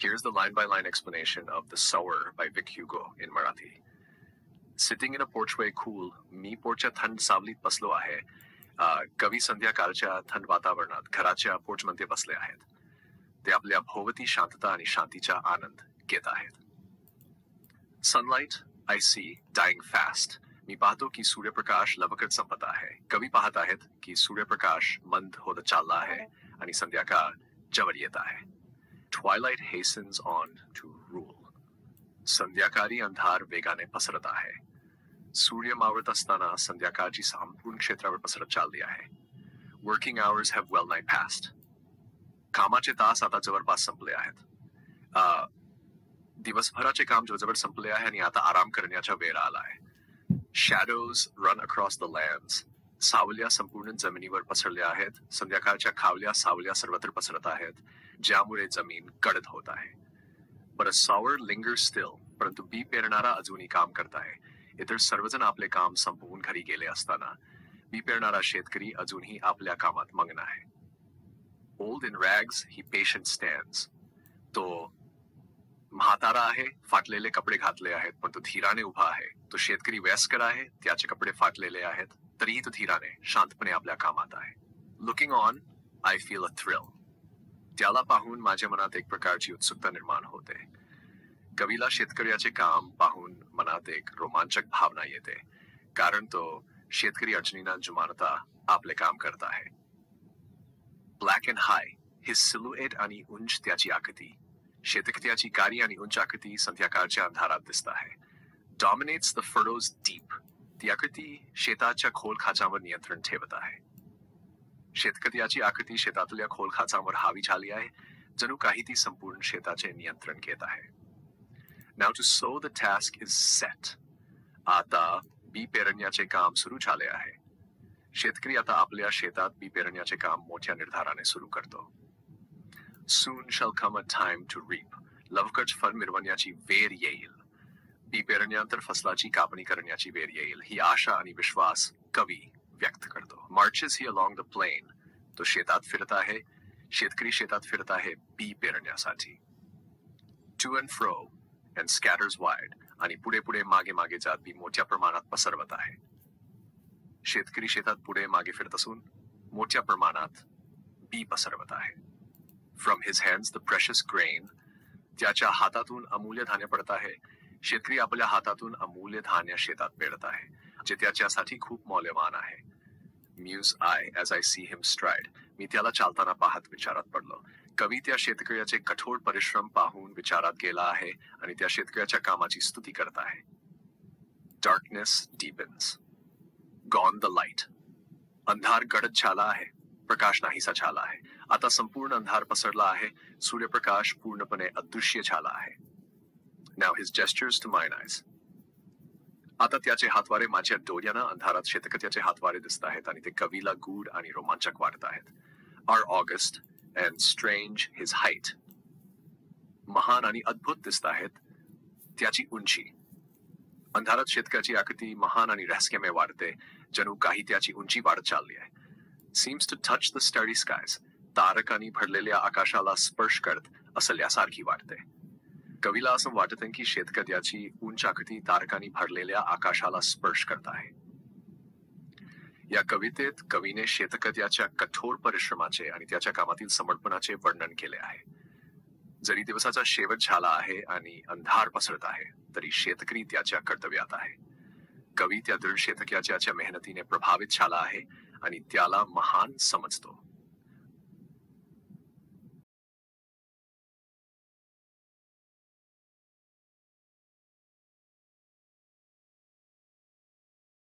Here's the line-by-line explanation of The Sower by Vic Hugo in Marathi. Sitting in a porchway cool, मी पोर्चच्या थंड सावलीत बसलो आहे. कवी संध्याकाळच्या थंड वातावरणात घराच्या पोर्चमध्ये बसले आहेत. ते आपल्या भोवती शांतता आणि शांतीचा आनंद घेत आहेत. Sunlight, I see, dying fast. मी पाहतो की सूर्यप्रकाश लवकर संपत आहे. कवी पाहत आहेत की सूर्यप्रकाश मंद होत चालला आहे आणि संध्याकाळ जवळ येत आहे. Twilight hastens on to rule. संध्याकाळी अंधार वेगाने पसरत आहे. सूर्य मावळत असताना संध्याकाळची संपूर्ण क्षेत्रावर पसरत चालली आहे. Working hours have well nigh passed. कामाचे तास आता जवळपास संपले आहेत. दिवसभराचे काम जवळजवळ संपले आहे आणि आता आराम करण्याचा वेळ आला आहे. Shadows run across the lands. सावल्या संपूर्ण जमिनीवर पसरल्या आहेत. संध्याकाळच्या खावल्या सावल्या सर्वत्र पसरत आहेत, ज्यामुळे जमीन गडद होत आहे. But a sower lingers still. परंतु बी पेरणारा अजूनही काम करत आहे. इतर सर्वजण आपले काम संपवून घरी गेले असताना बी पेरणारा शेतकरी अजूनही आपल्या कामात मग्न आहे. Old in rags, he patient stands. तो म्हातारा आहे, फाटलेले कपडे घातले आहेत, पण तो धीराने उभा आहे. तो शेतकरी वयस्कर आहे, त्याचे कपडे फाटलेले आहेत, तरीही तो धीराने शांतपणे आपल्या कामात आहे. Looking on, I feel a thrill. त्याला पाहून माझ्या मनात एक प्रकारची उत्सुकता निर्माण होते. कवीला शेतकऱ्याचे काम पाहून मनात एक रोमांचक भावना येते, कारण तो शेतकरी अडचणींना जुमानता आपले काम करत आहे. Black and high, his silhouette आणि उंच त्याची आकृती. शेतकऱ्याची काळी आणि उंच आकृती संध्याकाळच्या अंधारात दिसत आहे. Dominates the furrows deep. ती आकृती शेताच्या खोल खाचावर नियंत्रण ठेवत आहे. शेतकऱ्याची आकृती शेतातल्या खोल खाचावर हावी झाली आहे, जणू काही ती संपूर्ण शेताचे नियंत्रण घेत आहे. Now to sow the task is set. आता बी पेरण्याचे काम सुरू झाले आहे. शेतकरी आता आपल्या शेतात बी पेरण्याचे काम मोठ्या निर्धाराने सुरू करतो. Soon shall come a time to reap. लवकरच फळ मिळवण्याची वेळ येईल. बी पेरण्यानंतर फसलाची कापणी करण्याची वेळ येईल, ही आशा आणि विश्वास कवी व्यक्त करतो. Marches he along the plain. तो शेतात फिरत आहे. शेतकरी शेतात फिरत आहे बी पेरण्यासाठी. To and fro and scatters wide. आणि पुढे पुढे मागे मागे जात बी मोठ्या प्रमाणात पसरवत आहे. शेतकरी शेतात पुढे मागे फिरत असून मोठ्या प्रमाणात बी पसरवत आहे. From his hands the precious grain. त्याच्या हातातून अमूल्य धान्य पडत आहे. शेतकरी आपल्या हातातून अमूल्य धान्य शेतात पेरत आहे, जे त्याच्यासाठी खूप मौल्यवान आहे. Muse I as I see him stride. मी त्याला चालताना पाहत विचारात पडलो. कवी त्या शेतकऱ्याचे कठोर परिश्रम पाहून विचारात गेला आहे आणि त्या शेतकऱ्याच्या कामाची स्तुती करत आहे. Darkness deepens. Gone the light. अंधार गडद झाला आहे. प्रकाश नाहीसा झाला आहे. आता संपूर्ण अंधार पसरला आहे. सूर्यप्रकाश पूर्णपणे अदृश्य झाला आहे. Now his gestures to mine eyes. आता त्याचे हातवारे माझ्या डोळ्यांना अंधारात शेतकऱ्याचे हातवारे दिसत आहेत आणि ते कवीला गूढ आणि रोमांचक वाटत आहेत. Are august and strange his height. महान आणि अद्भुत दिसत आहेत त्याची उंची. अंधारात शेतकऱ्याची आकृती महान आणि रहस्यमय वाढते, जणू काही त्याची उंची वाढत चालली आहे. Seems to touch the starry skies. तारकांनी भरलेल्या आकाशाला स्पर्श करत असल्यासारखी वाटते. कवीला असं वाटत की शेतकऱ्याची उंच आकृती तारकांनी भरलेल्या आकाशाला स्पर्श करत आहे. या कवितेत कवीने शेतकऱ्याच्या कठोर परिश्रमाचे आणि त्याच्या कामातील समर्पणाचे वर्णन केले आहे. जरी दिवसाचा शेवट झाला आहे आणि अंधार पसरत आहे, तरी शेतकरी त्याच्या कर्तव्यात आहे. कवी त्या दृढ शेतकऱ्याच्या मेहनतीने प्रभावित झाला आहे आणि त्याला महान समजतो.